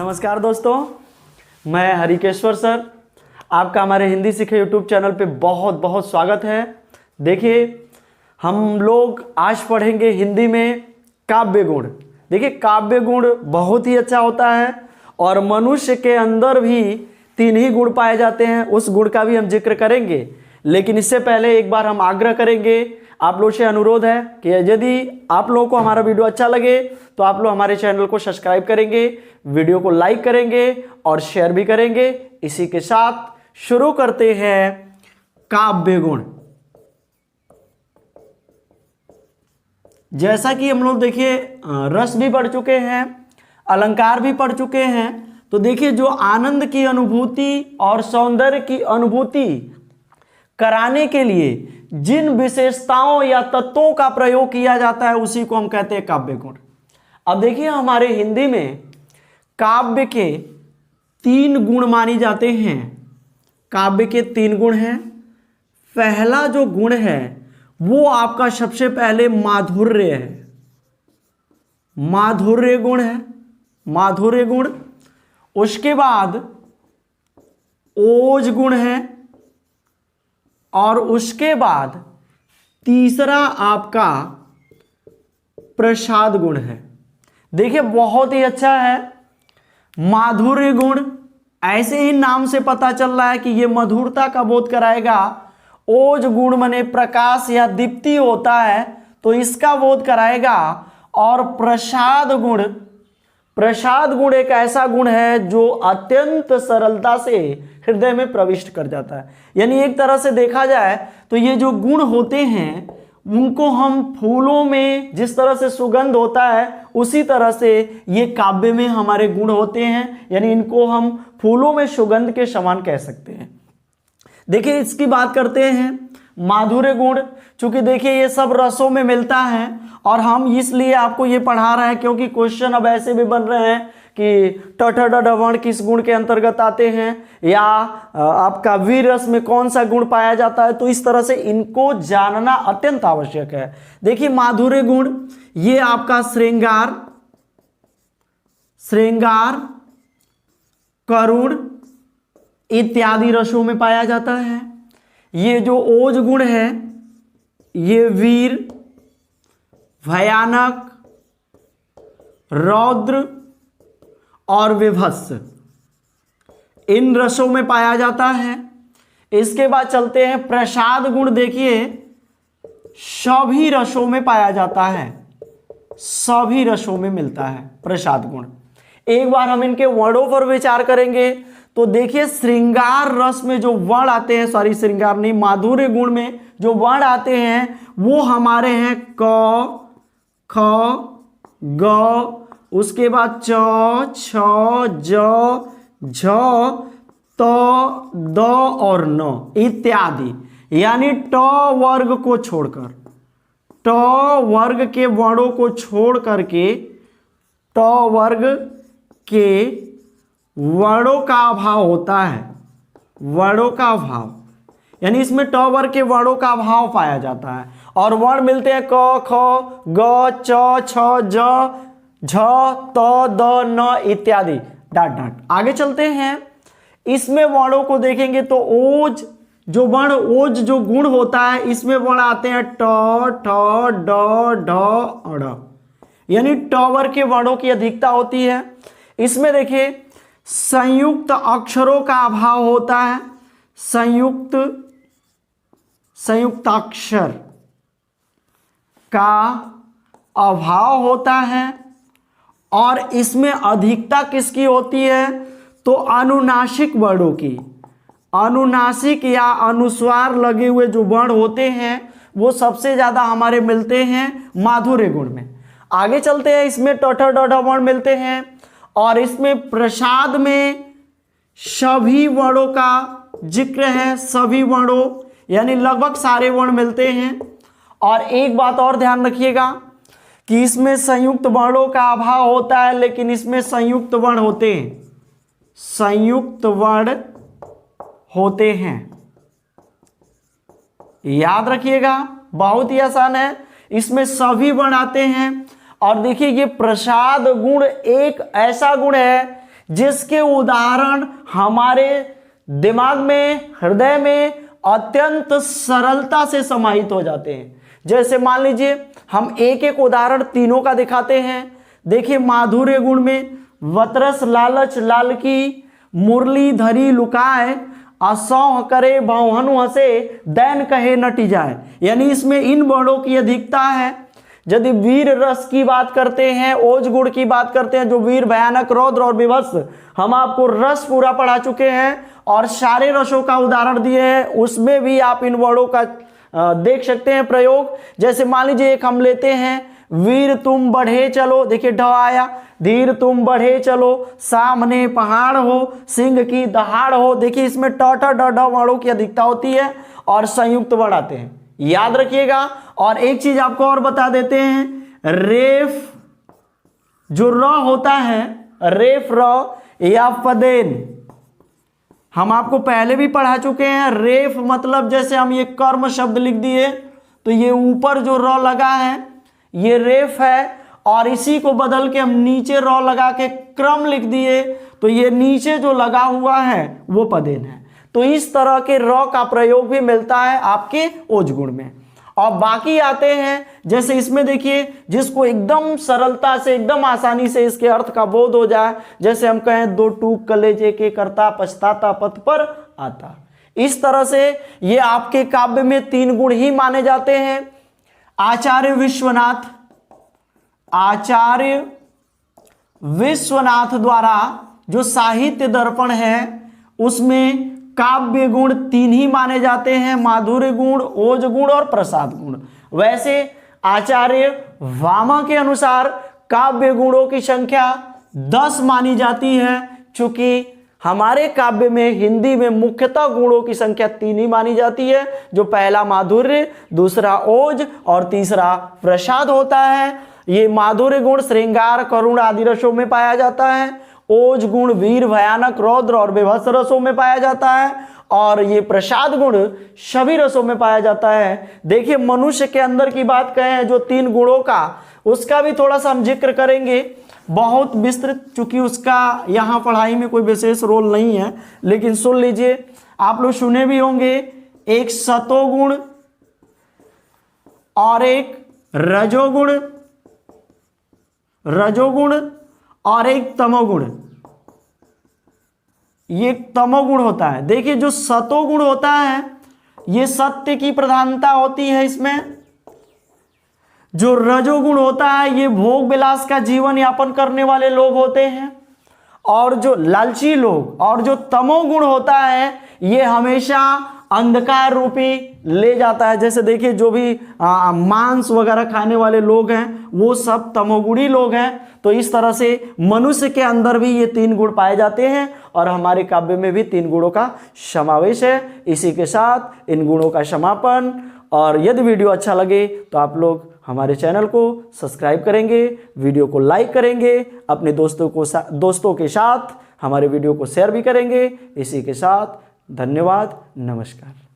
नमस्कार दोस्तों, मैं हरिकेश्वर सर, आपका हमारे हिंदी सीखे यूट्यूब चैनल पे बहुत बहुत स्वागत है। देखिए, हम लोग आज पढ़ेंगे हिंदी में काव्य गुण। देखिए, काव्य गुण बहुत ही अच्छा होता है और मनुष्य के अंदर भी 3 ही गुण पाए जाते हैं। उस गुण का भी हम जिक्र करेंगे, लेकिन इससे पहले एक बार हम आग्रह करेंगे, आप लोग से अनुरोध है कि यदि आप लोगों को हमारा वीडियो अच्छा लगे तो आप लोग हमारे चैनल को सब्सक्राइब करेंगे, वीडियो को लाइक करेंगे और शेयर भी करेंगे। इसी के साथ शुरू करते हैं काव्य गुण। जैसा कि हम लोग देखिए रस भी पढ़ चुके हैं, अलंकार भी पढ़ चुके हैं, तो देखिए जो आनंद की अनुभूति और सौंदर्य की अनुभूति कराने के लिए जिन विशेषताओं या तत्वों का प्रयोग किया जाता है उसी को हम कहते हैं काव्य गुण। अब देखिए, हमारे हिंदी में काव्य के 3 गुण माने जाते हैं। काव्य के 3 गुण हैं। पहला जो गुण है वो आपका सबसे पहले माधुर्य है, माधुर्य गुण है, माधुर्य गुण। उसके बाद ओज गुण है और उसके बाद तीसरा आपका प्रसाद गुण है। देखिए, बहुत ही अच्छा है माधुर्य गुण। ऐसे ही नाम से पता चल रहा है कि ये मधुरता का बोध कराएगा। ओज गुण माने प्रकाश या दीप्ति होता है, तो इसका बोध कराएगा। और प्रसाद गुण, प्रसाद गुण एक ऐसा गुण है जो अत्यंत सरलता से हृदय में प्रविष्ट कर जाता है। यानी एक तरह से देखा जाए तो ये जो गुण होते हैं उनको हम फूलों में जिस तरह से सुगंध होता है उसी तरह से ये काव्य में हमारे गुण होते हैं। यानी इनको हम फूलों में सुगंध के समान कह सकते हैं। देखिए, इसकी बात करते हैं माधुर्य गुण। चूंकि देखिए ये सब रसों में मिलता है और हम इसलिए आपको ये पढ़ा रहे हैं क्योंकि क्वेश्चन अब ऐसे भी बन रहे हैं कि ट ठ ड वर्ण किस गुण के अंतर्गत आते हैं या आपका वीर रस में कौन सा गुण पाया जाता है। तो इस तरह से इनको जानना अत्यंत आवश्यक है। देखिए, माधुर्य गुण ये आपका श्रृंगार, श्रृंगार, करुण इत्यादि रसों में पाया जाता है। ये जो ओज गुण है ये वीर, भयानक, रौद्र और विभत्स इन रसों में पाया जाता है। इसके बाद चलते हैं प्रसाद गुण। देखिए, सभी रसों में पाया जाता है, सभी रसों में मिलता है प्रसाद गुण। एक बार हम इनके वर्णों पर विचार करेंगे तो देखिए, श्रृंगार रस में जो वर्ण आते हैं, सॉरी श्रृंगार नहीं, माधुर्य गुण में जो वर्ण आते हैं वो हमारे हैं क, ख, ग, उसके बाद च, छ, ज, झ, त, द और न इत्यादि। यानी ट वर्ग को छोड़कर, ट वर्ग के वर्णों को छोड़ करके ट वर्ग के वर्णों का अभाव होता है, वर्णों का अभाव। यानी इसमें ट वर्ग के वर्णों का अभाव पाया जाता है और वर्ण मिलते हैं क, ख, ग, च, छ, ज, झ, त, द, न इत्यादि। डाट डाट आगे चलते हैं। इसमें वर्णों को देखेंगे तो ओज जो वर्ण, ओज जो गुण होता है इसमें वर्ण आते हैं ट, ठ, ड, ढ, ढ़। यानी ट वर्ग के वर्णों की अधिकता होती है। इसमें देखिए संयुक्त अक्षरों का अभाव होता है, संयुक्ताक्षर का अभाव होता है। और इसमें अधिकता किसकी होती है तो अनुनासिक वर्णों की। अनुनासिक या अनुस्वार लगे हुए जो वर्ण होते हैं वो सबसे ज्यादा हमारे मिलते हैं माधुर्य गुण में। आगे चलते हैं, इसमें ट ठ ड ढ वर्ण मिलते हैं और इसमें प्रसाद में सभी वर्णों का जिक्र है, सभी वर्णों यानी लगभग सारे वर्ण मिलते हैं। और एक बात और ध्यान रखिएगा कि इसमें संयुक्त वर्णों का अभाव होता है, लेकिन इसमें संयुक्त वर्ण होते हैं, संयुक्त वर्ण होते हैं। याद रखिएगा, बहुत ही आसान है, इसमें सभी वर्ण आते हैं। और देखिए ये प्रसाद गुण एक ऐसा गुण है जिसके उदाहरण हमारे दिमाग में, हृदय में अत्यंत सरलता से समाहित हो जाते हैं। जैसे मान लीजिए हम एक एक उदाहरण तीनों का दिखाते हैं। देखिए माधुर्य गुण में वतरस लालच लाल की, मुरली धरी लुकाए, असौह करे भौहनु हंसे, दैन कहे नटी जाए। यानी इसमें इन वर्णों की अधिकता है। यदि वीर रस की बात करते हैं, ओज गुण की बात करते हैं, जो वीर, भयानक, रौद्र और विभत्स, हम आपको रस पूरा पढ़ा चुके हैं और सारे रसों का उदाहरण दिए हैं। उसमें भी आप इन वर्णों का देख सकते हैं प्रयोग। जैसे मान लीजिए एक हम लेते हैं, वीर तुम बढ़े चलो, देखिए ढ आया, धीर तुम बढ़े चलो, सामने पहाड़ हो, सिंह की दहाड़ हो। देखिए इसमें ट ठ ड ढ वर्णों की अधिकता होती है और संयुक्त वर्ण आते हैं, याद रखिएगा। और एक चीज आपको और बता देते हैं, रेफ जो र होता है, रेफ र या पदेन, हम आपको पहले भी पढ़ा चुके हैं। रेफ मतलब जैसे हम ये कर्म शब्द लिख दिए तो ये ऊपर जो र लगा है ये रेफ है, और इसी को बदल के हम नीचे र लगा के क्रम लिख दिए तो ये नीचे जो लगा हुआ है वो पदेन है। तो इस तरह के र का प्रयोग भी मिलता है आपके ओज गुण में। और बाकी आते हैं, जैसे इसमें देखिए जिसको एकदम सरलता से, एकदम आसानी से इसके अर्थ का बोध हो जाए, जैसे हम कहें दो टूक कलेजे के करता पछताता पथ पर आता। इस तरह से ये आपके काव्य में 3 गुण ही माने जाते हैं। आचार्य विश्वनाथ द्वारा जो साहित्य दर्पण है उसमें काव्य गुण 3 ही माने जाते हैं, माधुर्य गुण, ओज गुण और प्रसाद गुण। वैसे आचार्य वामा के अनुसार काव्य गुणों की संख्या 10 मानी जाती है। चूंकि हमारे काव्य में, हिंदी में मुख्यतः गुणों की संख्या 3 ही मानी जाती है, जो पहला माधुर्य, दूसरा ओज और तीसरा प्रसाद होता है। ये माधुर्य गुण श्रृंगार, करुण आदि रसों में पाया जाता है। ओज गुण वीर, भयानक, रौद्र और विभत्स रसों में पाया जाता है, और ये प्रसाद गुण सभी रसों में पाया जाता है। देखिए मनुष्य के अंदर की बात कहें जो 3 गुणों का, उसका भी थोड़ा सा हम जिक्र करेंगे, बहुत विस्तृत, चूंकि उसका यहाँ पढ़ाई में कोई विशेष रोल नहीं है, लेकिन सुन लीजिए, आप लोग सुने भी होंगे, एक सतोगुण और एक रजोगुण और एक तमोगुण। ये तमोगुण होता है। देखिए जो सतोगुण होता है ये सत्य की प्रधानता होती है इसमें। जो रजोगुण होता है ये भोग विलास का जीवन यापन करने वाले लोग होते हैं, और जो लालची लोग। और जो तमोगुण होता है ये हमेशा अंधकार रूपी ले जाता है। जैसे देखिए जो भी मांस वगैरह खाने वाले लोग हैं वो सब तमोगुणी लोग हैं। तो इस तरह से मनुष्य के अंदर भी ये 3 गुण पाए जाते हैं, और हमारे काव्य में भी 3 गुणों का समावेश है। इसी के साथ इन गुणों का समापन। और यदि वीडियो अच्छा लगे तो आप लोग हमारे चैनल को सब्सक्राइब करेंगे, वीडियो को लाइक करेंगे, अपने दोस्तों के साथ हमारे वीडियो को शेयर भी करेंगे। इसी के साथ धन्यवाद, नमस्कार।